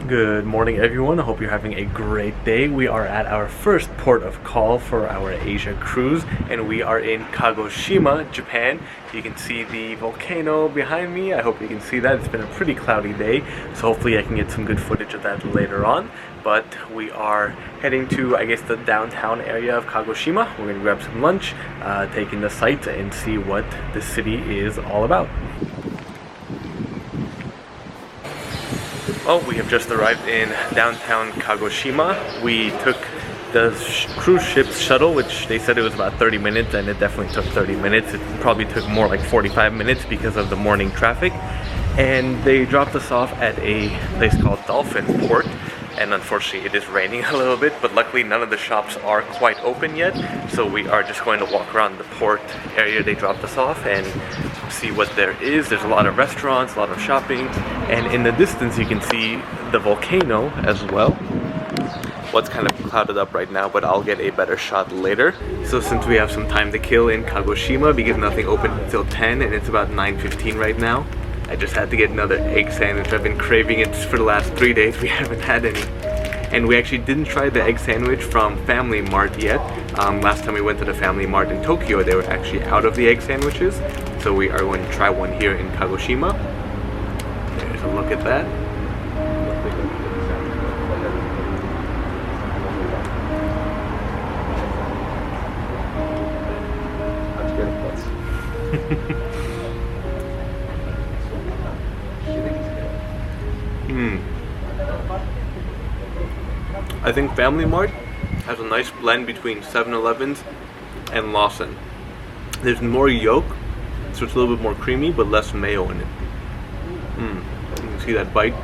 Good morning, everyone. I hope you're having a great day. We are at our first port of call for our Asia cruise, and we are in Kagoshima, Japan. You can see the volcano behind me. I hope you can see that. It's been a pretty cloudy day, so hopefully I can get some good footage of that later on. But we are heading to, I guess, the downtown area of Kagoshima. We're going to grab some lunch, take in the sights, and see what the city is all about. Oh, we have just arrived in downtown Kagoshima. We took the cruise ship's shuttle, which they said it was about 30 minutes, and it definitely took 30 minutes. It probably took more like 45 minutes because of the morning traffic. And they dropped us off at a place called Dolphin Port. And unfortunately it is raining a little bit, but luckily none of the shops are quite open yet. So we are just going to walk around the port area they dropped us off and see what there is. There's a lot of restaurants, a lot of shopping, and in the distance you can see the volcano as well. Well, it's kind of clouded up right now, but I'll get a better shot later. So since we have some time to kill in Kagoshima, because nothing opened until 10 and it's about 9:15 right now, I just had to get another egg sandwich. I've been craving it for the last 3 days. We haven't had any. And we actually didn't try the egg sandwich from Family Mart yet. Last time we went to the Family Mart in Tokyo, they were actually out of the egg sandwiches. So we are going to try one here in Kagoshima. There's a look at that. I think Family Mart has a nice blend between 7-Elevens and Lawson. There's more yolk, so it's a little bit more creamy, but less mayo in it. You can see that bite.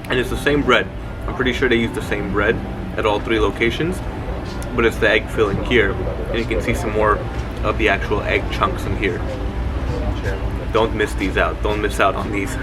And it's the same bread. I'm pretty sure they use the same bread at all 3 locations, but it's the egg filling here. And you can see some more of the actual egg chunks in here. Don't miss these out. Don't miss out on these.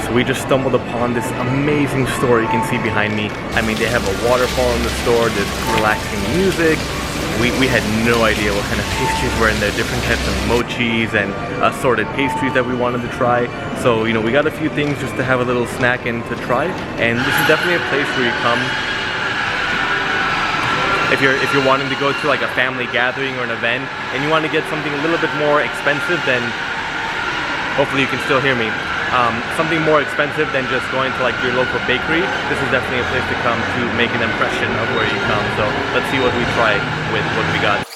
We just stumbled upon this amazing store you can see behind me. I mean, they have a waterfall in the store, there's relaxing music. We had no idea what kind of pastries were in there, different types of mochis and assorted pastries that we wanted to try. So, you know, we got a few things just to have a little snack and to try. And this is definitely a place where you come if you're wanting to go to like a family gathering or an event and you want to get something a little bit more expensive, then Hopefully you can still hear me. Something more expensive than just going to like your local bakery. This is definitely a place to come to make an impression of where you come. So let's see what we try with what we got.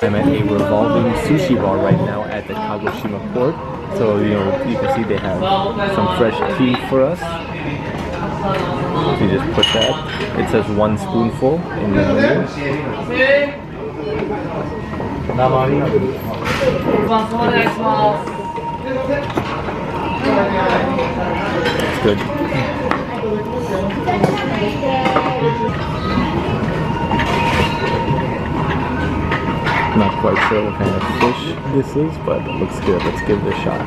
I'm at a revolving sushi bar right now at the Kagoshima port. So, you know, you can see they have some fresh tea for us. So you just put that. It says 1 spoonful in the menu. It's good. Not quite sure what kind of fish this is, but it looks good. Let's give it a shot.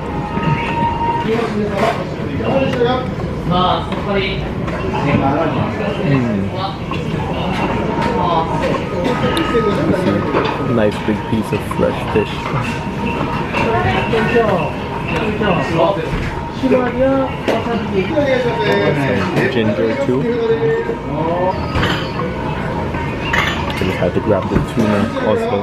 Nice big piece of fresh fish. Some ginger too. I just had to grab the tuna also.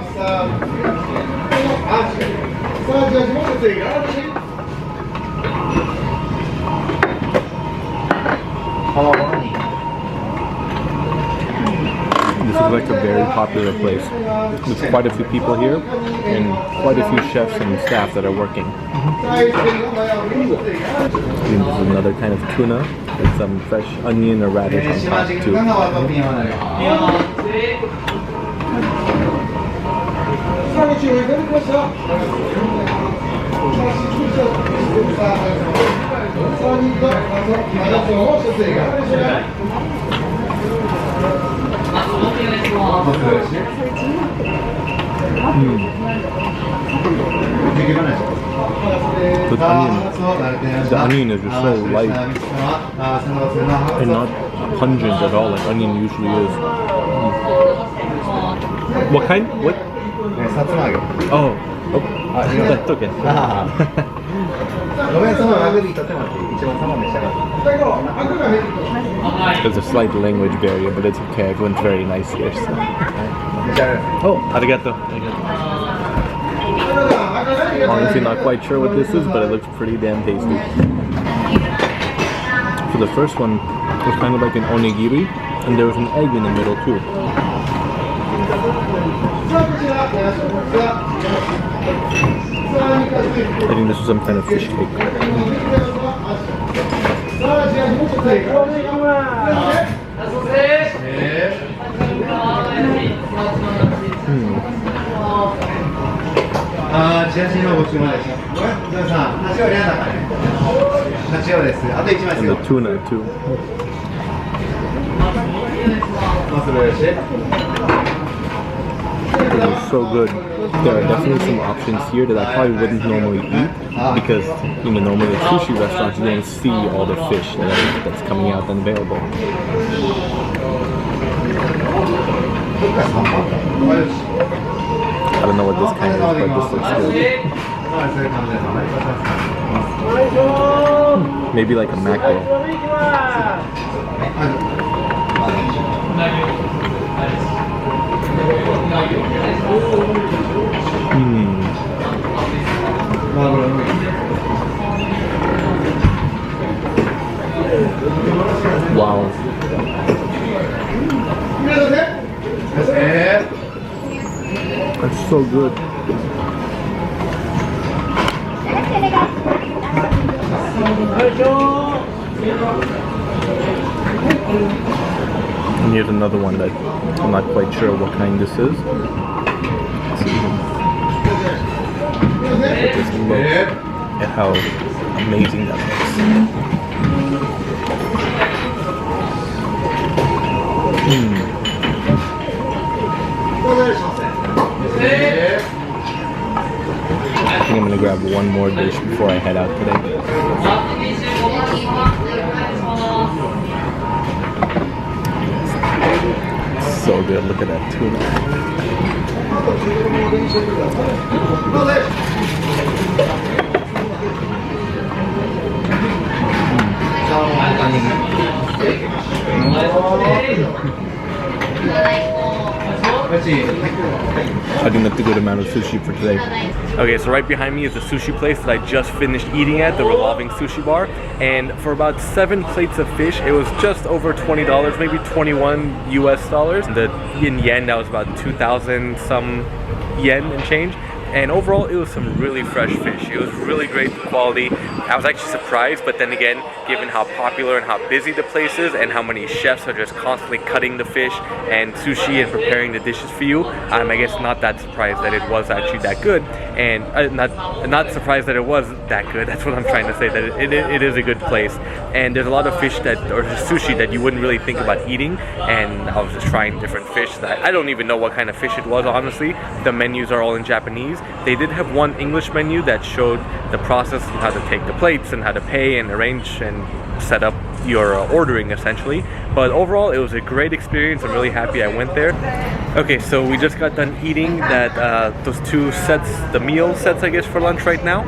This is like a very popular place. There's quite a few people here and quite a few chefs and staff that are working. This is another kind of tuna with some fresh onion or radish on top too. The onion is just so light and not pungent at all like onion usually is. What kind? What? Oh, that's okay. There's a slight language barrier, but it's okay. Everyone's very nice here. So. Oh, arigato. Honestly, not quite sure what this is, but it looks pretty damn tasty. So the first one was kind of like an onigiri, and there was an egg in the middle too. I think this is some kind of fish cake. And the tuna too. It is so good. There are definitely some options here that I probably wouldn't normally eat because, you know, normally at sushi restaurants you don't see all the fish that's coming out and available. I don't know what this kind is, but this looks good. Maybe like a mackerel. Wow. That's so good. And here's another one that I'm not quite sure what kind this is. Just look at how amazing that looks. I think I'm gonna grab one more dish before I head out today. So good, look at that tuna. I think that's a good amount of sushi for today. Okay, so right behind me is the sushi place that I just finished eating at, the Revolving Sushi Bar. And for about 7 plates of fish, it was just over $20, maybe 21 US dollars. In yen, that was about 2,000 some yen and change. And overall, it was some really fresh fish. It was really great quality. I was actually surprised, but then again, given how popular and how busy the place is and how many chefs are just constantly cutting the fish and sushi and preparing the dishes for you, I'm I guess not that surprised that it was actually that good. And not surprised that it was that good. That's what I'm trying to say, that it is a good place. And there's a lot of fish or sushi that you wouldn't really think about eating. And I was just trying different fish that I don't even know what kind of fish it was, honestly. The menus are all in Japanese. They did have one English menu that showed the process of how to take the plates and how to pay and arrange and set up your ordering, essentially. But overall, it was a great experience. I'm really happy I went there. Okay, so we just got done eating those 2 sets, the meal sets, I guess, for lunch right now.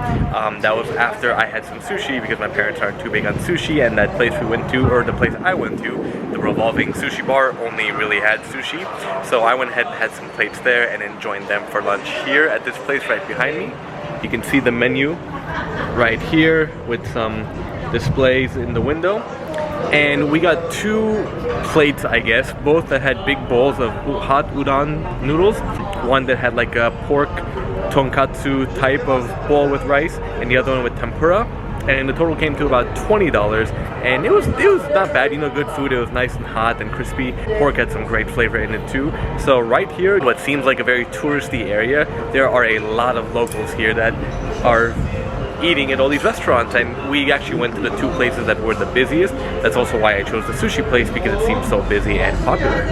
That was after I had some sushi because my parents aren't too big on sushi, and that place we went to, or the place I went to, the Revolving Sushi Bar, only really had sushi. So I went ahead and had some plates there and then joined them for lunch here at this place right behind me. You can see the menu right here with some displays in the window. And we got 2 plates, I guess, both that had big bowls of hot udon noodles. One that had like a pork tonkatsu type of bowl with rice, and the other one with tempura. And the total came to about $20, and it was not bad, you know, good food. It was nice and hot and crispy. Pork had some great flavor in it too. So right here, what seems like a very touristy area, there are a lot of locals here that are eating at all these restaurants, and we actually went to the 2 places that were the busiest. That's also why I chose the sushi place, because it seemed so busy and popular.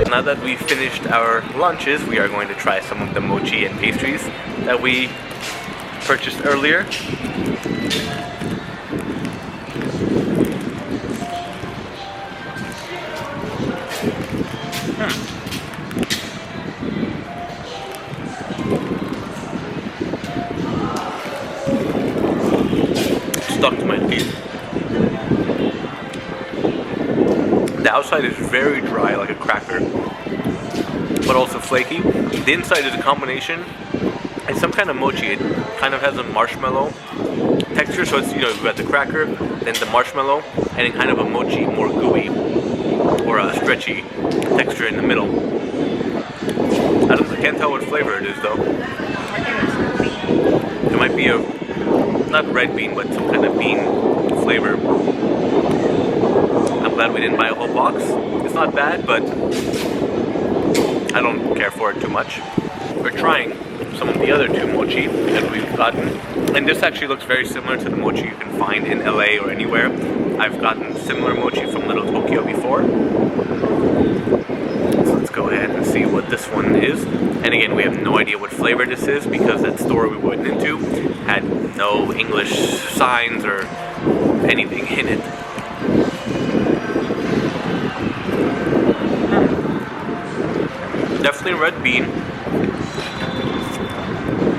Now that we've finished our lunches, we are going to try some of the mochi and pastries that we purchased earlier. Stuck to my teeth. The outside is very dry, like a cracker, but also flaky. The inside is a combination. It's some kind of mochi. It kind of has a marshmallow texture, so it's, you know, you've got the cracker, then the marshmallow, and then kind of a mochi, more gooey or a stretchy texture in the middle. I can't tell what flavor it is though. It might be not red bean, but some kind of bean flavor. I'm glad we didn't buy a whole box. It's not bad, but I don't care for it too much. We're trying some of the other 2 mochi that we've gotten, and this actually looks very similar to the mochi you can find in LA or anywhere. I've gotten similar mochi from Little Tokyo before. So let's go ahead and see what this one is. And again, we have no idea what flavor this is because that store we went into had no English signs or anything in it. Definitely red bean.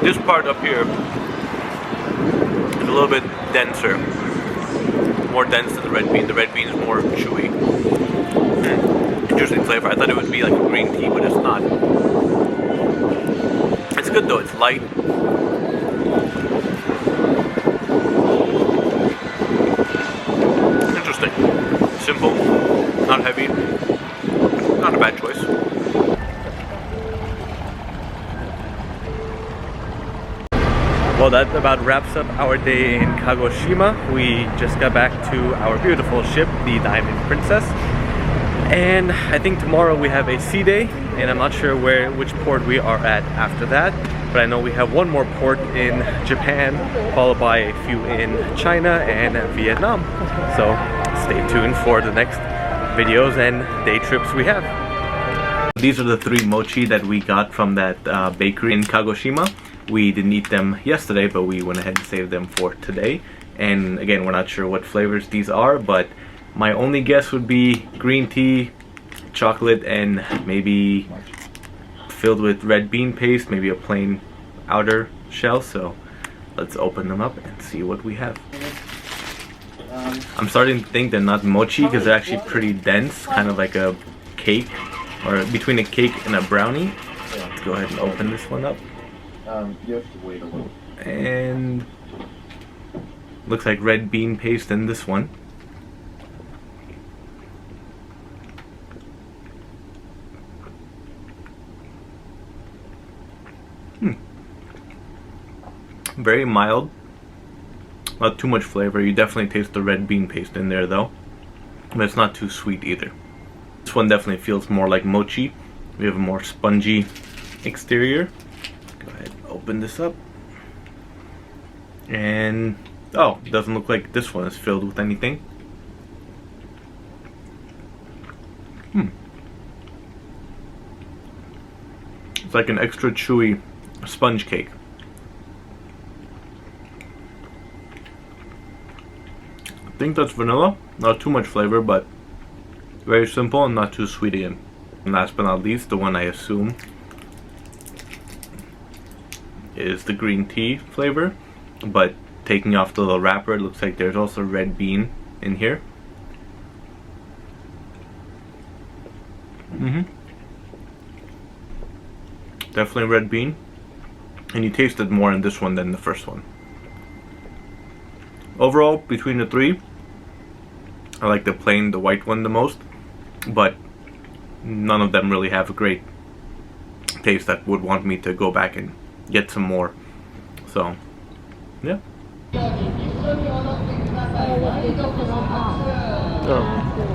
This part up here is a little bit denser, more dense than the red bean. The red bean is more chewy. Interesting flavor. I thought it would be like a green tea, but it's not. It's good though, it's light. Interesting. Simple, not heavy, not a bad choice. Well, that about wraps up our day in Kagoshima. We just got back to our beautiful ship, the Diamond Princess. And I think tomorrow we have a sea day, and I'm not sure which port we are at after that, but I know we have one more port in Japan, followed by a few in China and Vietnam. So stay tuned for the next videos and day trips we have. These are the 3 mochi that we got from that bakery in Kagoshima. We didn't eat them yesterday, but we went ahead and saved them for today. And again, we're not sure what flavors these are, but my only guess would be green tea, chocolate, and maybe filled with red bean paste, maybe a plain outer shell. So let's open them up and see what we have. I'm starting to think they're not mochi because they're actually pretty dense, kind of like a cake or between a cake and a brownie. Let's go ahead and open this one up. You have to wait a little. And looks like red bean paste in this one. Very mild, not too much flavor. You definitely taste the red bean paste in there though, but it's not too sweet either. This one definitely feels more like mochi. We have a more spongy exterior. Go ahead and open this up. And oh, it doesn't look like this one is filled with anything. It's like an extra chewy sponge cake. I think that's vanilla. Not too much flavor, but very simple and not too sweet again. And last but not least, the one I assume is the green tea flavor, but taking off the little wrapper, it looks like there's also red bean in here. Definitely red bean, and you taste it more in this one than the first one. Overall, between the three, I like the white one the most, but none of them really have a great taste that would want me to go back and get some more. So, yeah. Oh.